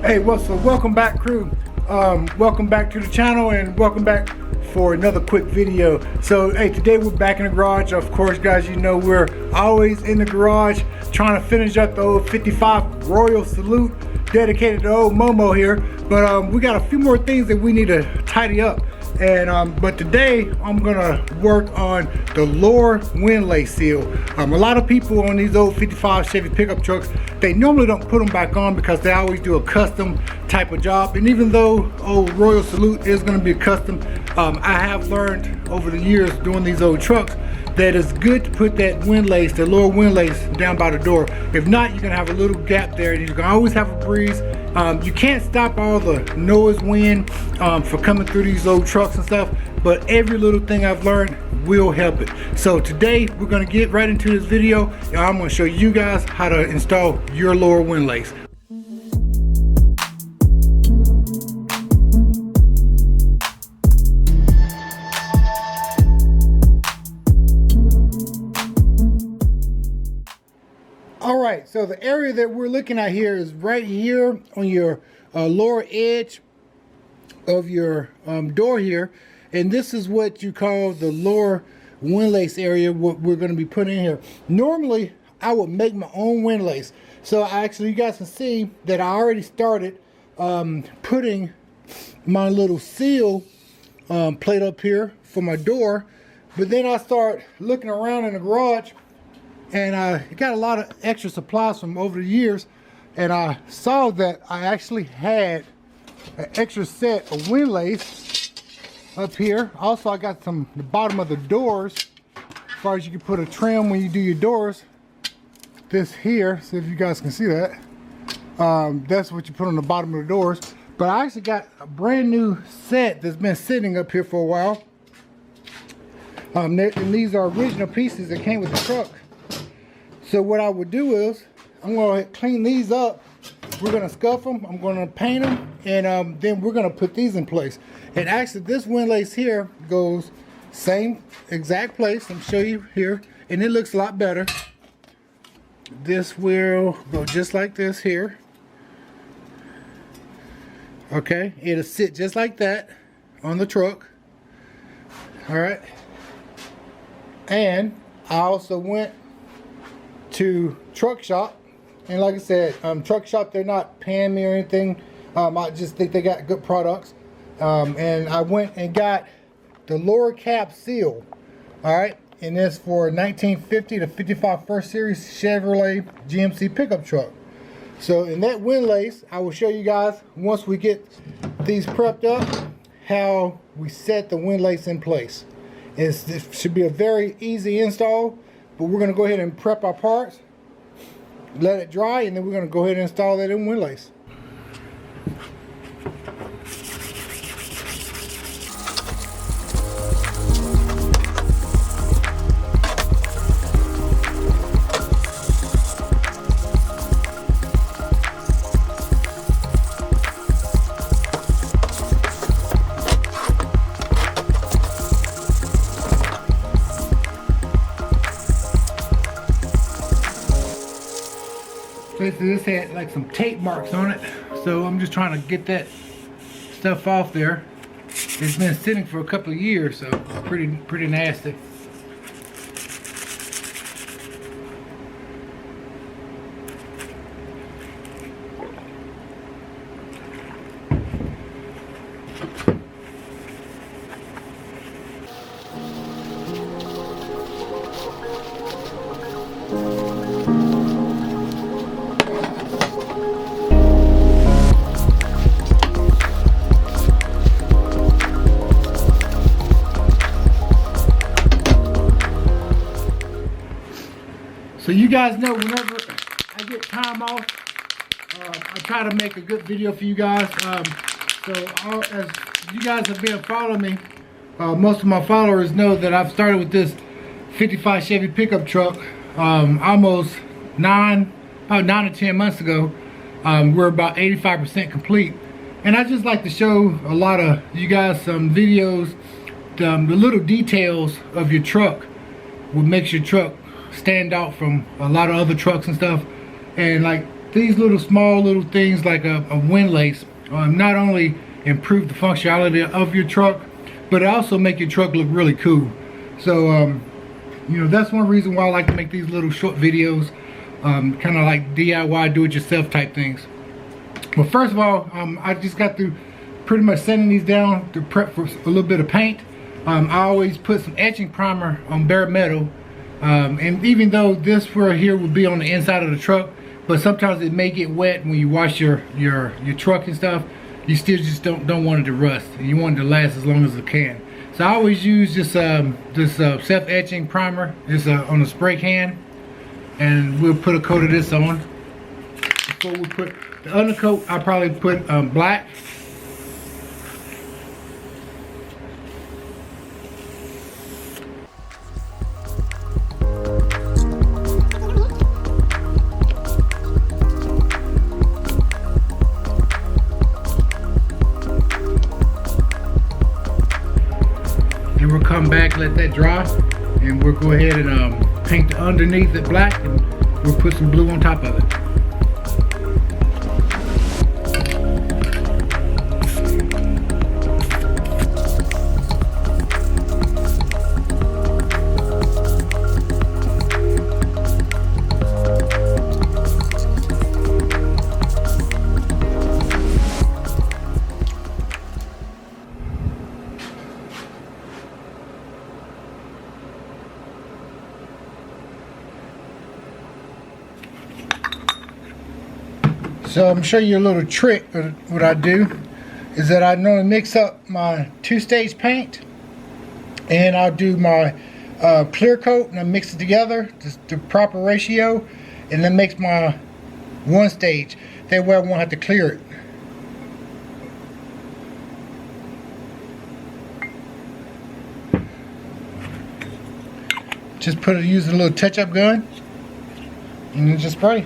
Hey, what's up? Welcome back, crew. Welcome back to the channel and welcome back for another quick video. So, hey, today we're back in the garage. Of course, guys, you know we're always in the garage trying to finish up the old 55 Royal Salute dedicated to old Momo here. But we got a few more things that we need to tidy up. And but today I'm gonna work on the lower windlace seal. A lot of people on these old 55 Chevy pickup trucks, they normally don't put them back on because they always do a custom type of job. And even though old Royal Salute is gonna be a custom, I have learned over the years doing these old trucks that it's good to put that windlace, the lower windlace, down by the door. If not, you're gonna have a little gap there and you can always have a breeze. You can't stop all the noise wind for coming through these old trucks and stuff, but every little thing I've learned will help it. So today we're gonna get right into this video and I'm gonna show you guys how to install your lower windlace. All right, so the area that we're looking at here is right here on your lower edge of your door here, and this is what you call the lower windlace area, what we're going to be putting in here. Normally I would make my own windlace, so actually you guys can see that I already started putting my little seal plate up here for my door, but then I start looking around in the garage and I got a lot of extra supplies from over the years, and I saw that I actually had an extra set of windlace up here. Also, I got some the bottom of the doors, as far as you can put a trim when you do your doors. This here, see if you guys can see that. That's what you put on the bottom of the doors. But I actually got a brand new set that's been sitting up here for a while. And these are original pieces that came with the truck. So what I would do is, I'm going to clean these up. We're going to scuff them. I'm going to paint them. And then we're going to put these in place. And actually, this windlace here goes same exact place. Let me show you here. And it looks a lot better. This will go just like this here. Okay. It'll sit just like that on the truck. All right. And I also went to Truck Shop, and like I said, Truck Shop, they're not paying me or anything. I just think they got good products, and I went and got the lower cap seal. All right, and this for 1950 to 55 First Series Chevrolet GMC pickup truck. So in that windlace, I will show you guys once we get these prepped up how we set the windlace in place. It should be a very easy install. But we're going to go ahead and prep our parts, let it dry, and then we're going to go ahead and install that in windlace. This had like some tape marks on it, so I'm just trying to get that stuff off there. It's been sitting for a couple of years, so pretty nasty. So you guys know whenever I get time off, I try to make a good video for you guys. As you guys have been following me, most of my followers know that I've started with this 55 Chevy pickup truck almost about 9 or 10 months ago. We're about 85% complete. And I just like to show a lot of you guys some videos, the little details of your truck, what makes your truck stand out from a lot of other trucks and stuff. And like these little small little things like a windlace not only improve the functionality of your truck, but it also make your truck look really cool. So you know, that's one reason why I like to make these little short videos, kind of like DIY, do-it-yourself type things. Well, first of all, I just got through pretty much sanding these down to prep for a little bit of paint. I always put some etching primer on bare metal, and even though this right here would be on the inside of the truck, but sometimes it may get wet when you wash your truck and stuff. You still just don't want it to rust. You want it to last as long as it can. So I always use this self-etching primer, just on a spray can, and we'll put a coat of this on. Before we put the undercoat, I probably put black. And we'll come back, let that dry, and we'll go ahead and paint the underneath it black, and we'll put some blue on top of it. So I'm gonna show you a little trick. What I do is that I normally mix up my two-stage paint, and I'll do my clear coat, and I mix it together, just the proper ratio, and then makes my one stage. That way I won't have to clear it. Just use a little touch-up gun, and then just spray.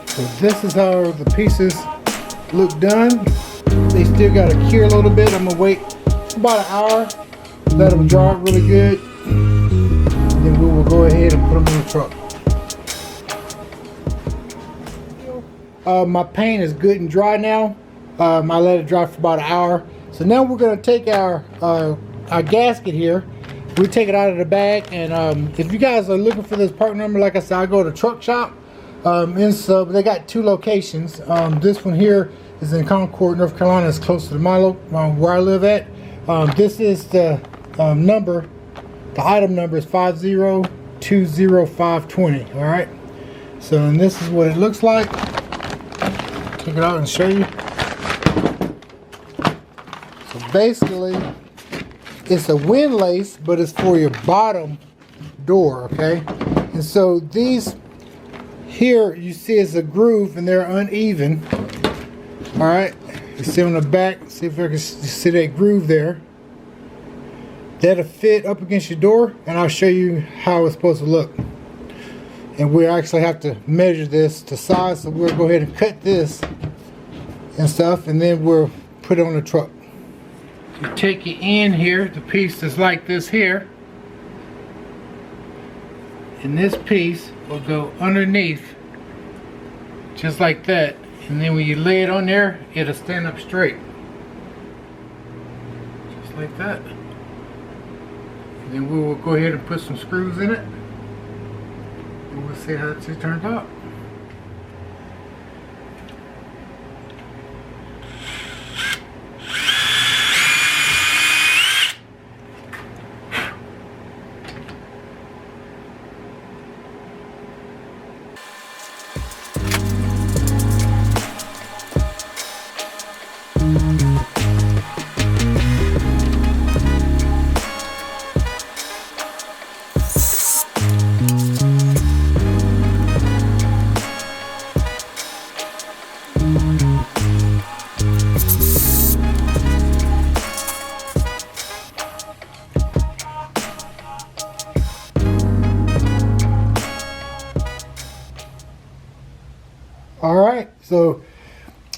So this is how the pieces look done. They still got to cure a little bit. I'm gonna wait about an hour, let them dry really good, and then we will go ahead and put them in the truck. My paint is good and dry now. I let it dry for about an hour. So now we're gonna take our gasket here. We take it out of the bag, and if you guys are looking for this part number, like I said, I go to Truck Shop. And so they got two locations. This one here is in Concord, North Carolina. It's close to the where I live at. This is the number. The item number is 5020520. All right. So and this is what it looks like. Take it out and show you. So basically, it's a windlace, but it's for your bottom door. Okay. And so these. Here you see it's a groove and they're uneven. Alright, you see on the back, see if I can see that groove there. That'll fit up against your door, and I'll show you how it's supposed to look. And we actually have to measure this to size, so we'll go ahead and cut this and stuff, and then we'll put it on the truck. You take it in here, the piece that's like this here. And this piece will go underneath just like that, and then when you lay it on there, it'll stand up straight just like that. And then we will go ahead and put some screws in it, and we'll see how it turns out. All right, so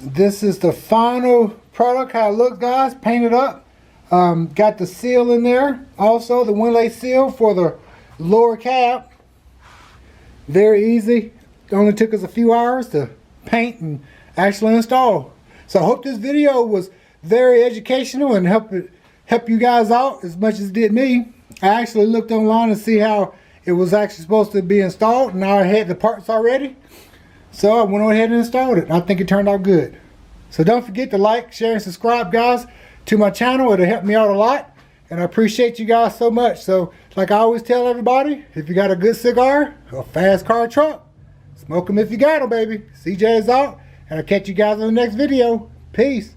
this is the final product, how it looks, guys. Painted up. Got the seal in there. Also, the Windlace seal for the lower cab. Very easy. It only took us a few hours to paint and actually install. So I hope this video was very educational and help you guys out as much as it did me. I actually looked online to see how it was actually supposed to be installed. Now I had the parts already. So I went on ahead and installed it. And I think it turned out good. So don't forget to like, share, and subscribe, guys, to my channel. It'll help me out a lot. And I appreciate you guys so much. So like I always tell everybody, if you got a good cigar, a fast car, truck, smoke them if you got them, baby. CJ is out. And I'll catch you guys in the next video. Peace.